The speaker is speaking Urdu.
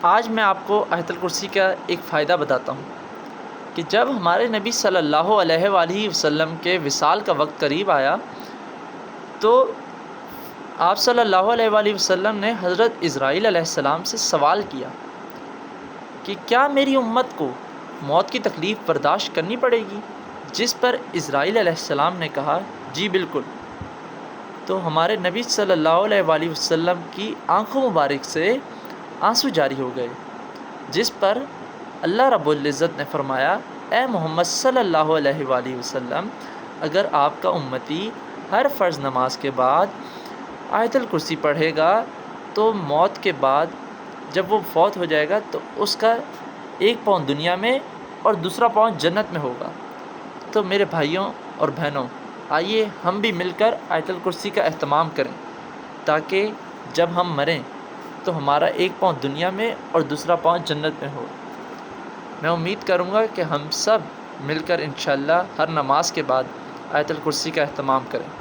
آج میں آپ کو آیت الکرسی کا ایک فائدہ بتاتا ہوں کہ جب ہمارے نبی صلی اللہ علیہ وآلہ وسلم کے وصال کا وقت قریب آیا تو آپ صلی اللہ علیہ وآلہ وسلم نے حضرت اسرائیل علیہ السلام سے سوال کیا کہ کیا میری امت کو موت کی تکلیف برداشت کرنی پڑے گی؟ جس پر اسرائیل علیہ السلام نے کہا جی بالکل۔ تو ہمارے نبی صلی اللہ علیہ وآلہ وسلم کی آنکھوں مبارک سے آنسو جاری ہو گئے، جس پر اللہ رب العزت نے فرمایا اے محمد صلی اللہ علیہ وآلہ وسلم، اگر آپ کا امتی ہر فرض نماز کے بعد آیت الکرسی پڑھے گا تو موت کے بعد جب وہ فوت ہو جائے گا تو اس کا ایک پاؤں دنیا میں اور دوسرا پاؤں جنت میں ہوگا۔ تو میرے بھائیوں اور بہنوں، آئیے ہم بھی مل کر آیت الکرسی کا اہتمام کریں تاکہ جب ہم مریں تو ہمارا ایک پاؤں دنیا میں اور دوسرا پاؤں جنت میں ہو۔ میں امید کروں گا کہ ہم سب مل کر انشاءاللہ ہر نماز کے بعد آیت الکرسی کا اہتمام کریں۔